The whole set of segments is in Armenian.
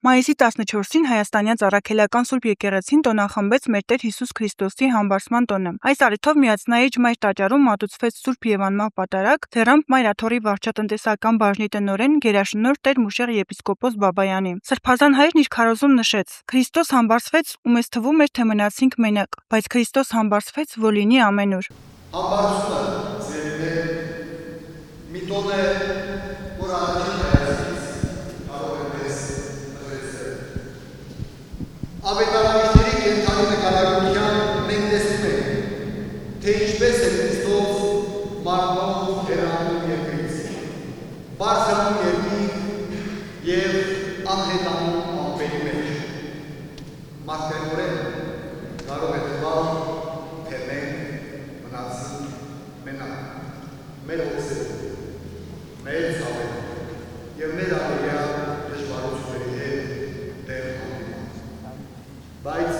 Մայիսի 14-ին հայաստանյան Առաքելական Սուրբ եկեղեցին տոնախմբեց մեր Տեր Հիսուս Քրիստոսի համբարձման տոնը։ Այս առիթով Միածնայիչ Մայր տաճարում մատուցվեց Սուրբ եւ անմահ պատարագ, Ձեռամբ Մայր Աթոռի վարչատնտեսական բաժնի տնօրեն գերաշնորհ Տեր Մուշեղ եպիսկոպոս Բաբայանի։ Սրբազան հայրն իր քարոզում նշեց. Քրիստոս համբարձվեց ու մեզ թվում էր, թե մնացինք մենակ, բայց Քրիստոս համբարձվեց, որ լինի ամենուր։ Համբարձումը ձեր մի տոն է, որ առաջին հայացքից կարող է մեզ մտածել։ Ավետարանիչների կենդանի նկարագրությամբ մենք տեսնում ենք, թե ինչպես է Քրիստոս մարմնում հեռանում երկրից, բարձրանում երկիր և անհետանում ամպերի մեջ։ Մարդկայնորեն կարող է թվալ, թե մենք մնացինք մենակ, մեր ոգսերով, մեր ցավերով և մեր ավերյալ դժվարությունների հետ դեմ հանդիպանք։ Բայց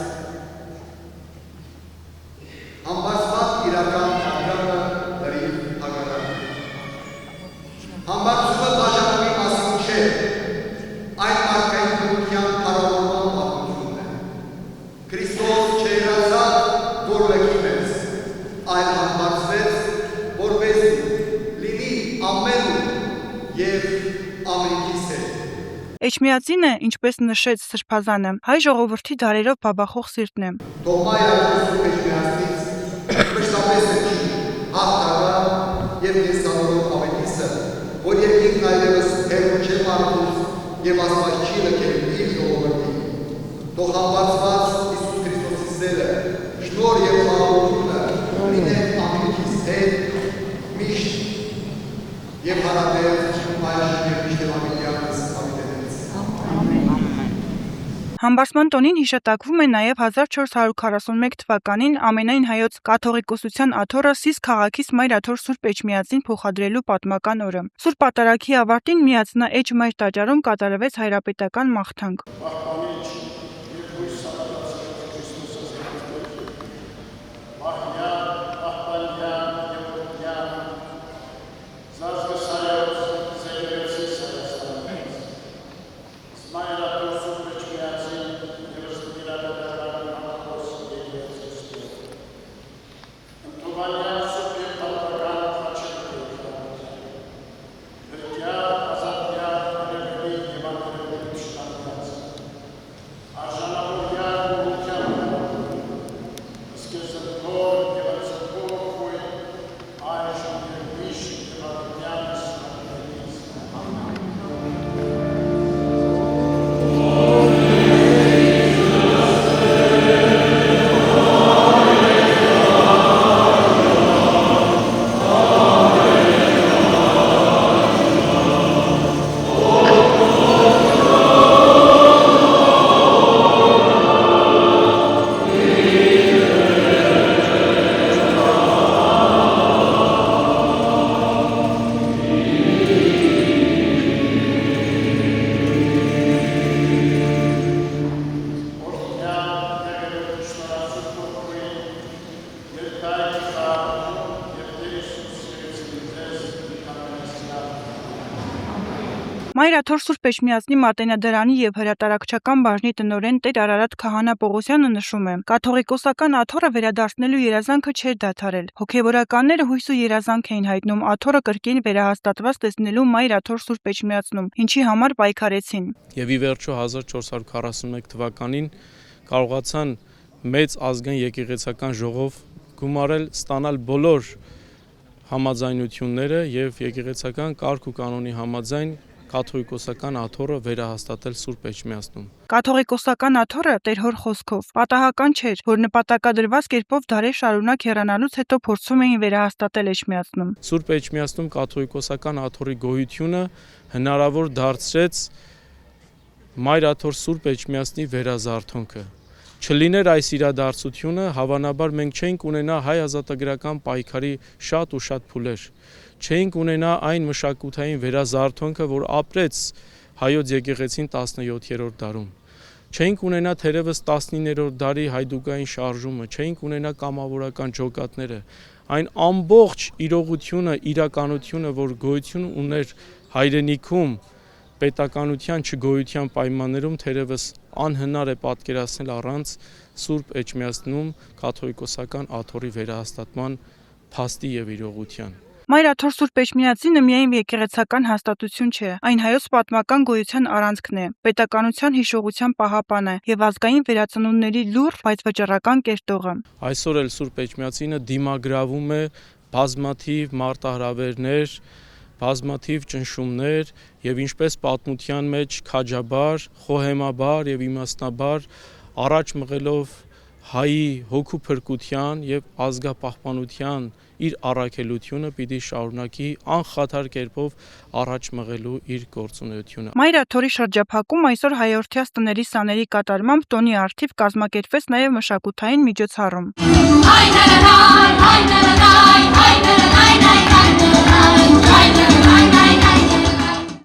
համբարձման իրական կանգանը լրիվ հակառակն է։ Համբարձումը բաժանումի մասին չէ, այն մարդկային բնության փառավորման պատմությունն է։ Քրիստոս չերազավ, որ լքի մեզ, այլ համբարձվեց, որպեսզի լինի ամենուր և ամենքիս հետ։ Էջմիածինը, ինչպես նշեց Սրբազանը, հայ ժողովրդի դարերով բաբախող սիրտն է։ Թող Մայր Աթոռի Սուրբ Էջմիածնից մշտապես լքի հաղթական և կենսանորով ավետիսը, որ երկինքն այլևս հեռու չէ մարդուց և աստված չի լքել իր ժողովրդին։ Թող համբարձված Հիսուս Քրիստոսի սերը, շնորհ և խաղաղությունը լինեն ամենքիս հետ միշտ և հարատև այժմ և մինչև ամենյանս ամենից։ Համբարձման տոնին հիշատակվում է նաև 1441 թվականին ամենայն հայոց կաթողիկոսության աթոռը Սիս քաղաքից Մայր Աթոռ Սուրբ Էջմիածին փոխադրելու պատմական օրը։ Սուրբ պատարագի ավարտին Միածնաէջ Մայր տաճարում կատարվեց հայրապետական մաղթանք։ Մայր Աթոռ Սուրբ Էջմիածնի Մարտենադարանի և հրատարակչական բաժնի տնօրեն Տեր Արարատ Քահանա Պողոսյանը նշում է. Կաթողիկոսական աթոռը վերադարձնելու երազանքը չէր դադարել։ Հոգևորականները հույս ու երազանք էին հայտնում աթոռը կրկին վերահաստատված տեսնելու Մայր Աթոռ Սուրբ Էջմիածնում, ինչի համար պայքարեցին։ Եվ ի վերջո 1441 թվականին կարողացան մեծ ազգային եկեղեցական ժողով գումարել, ստանալ բոլոր համաձայնությունները եւ եկեղեցական կարգ ու կանոնի համաձայն կաթողիկոսական աթոռը վերահաստատել Սուրբ Էջմիածնում։ Կաթողիկոսական աթոռը Տեր Հոր խոսքով պատահական չէր, որ նպատակադրված կերպով դարեր շարունակ հեռանալուց հետո փորձում էին վերահաստատել Էջմիածնում։ Սուրբ Էջմիածնում կաթողիկոսական աթոռի գոյությունը հնարավոր դարձրեց Մայր Աթոռ Սուրբ Էջմիածնի վերազարթոնքը։ Չլիներ այս իրադարձությունը, հավանաբար մենք չէինք ունենա հայ ազատագրական պայքարի շատ ու շատ փուլեր։ Չէինք ունենա այն մշակութային վերազարթոնքը, որ ապրեց հայոց եկեղեցին 17-րդ դարում։ Չէինք ունենա թերևս 19-րդ դարի հայդուկային շարժումը, չէինք ունենա կամավորական ջոկատները, այն ամբողջ իրողությունը, իրականությունը, որ գոյություն ուներ հայրենիքում պետականության չգոյության պայմաններում թերևս անհնար է պատկերացնել առանց Սուրբ Էջմիածնում կաթողիկոսական աթոռի վերահաստատման փաստի եւ իրողության։ Մայրաթոր Սուրբ Էջմիածինը միայն եկեղեցական հաստատություն չէ, այն հայոց պատմական գոյության առանցքն է, պետականության հիշողության պահապանը եւ ազգային վերածնունդների լուռ, բայց վճռական կերտողը։ Այսօր էլ Սուրբ Էջմիածինը դիմագրավում է բազմաթիվ մարտահրավերներ, բազմաթիվ ճնշումներ եւ ինչպես պատմության մեջ քաջաբար, խոհեմաբար եւ իմաստնաբար առաջ մղելով հայի հոգու փրկության եւ ազգապահպանության իր առաքելությունը պիտի շարունակի անխաթար կերպով առաջ մղելու իր գործունեությունը։ Մայրաթորի շրջափակում այսօր հայորդյաց տների սաների կատարմամբ տոնի առթիվ կազմակերպվեց նաև մշակութային միջոցառում։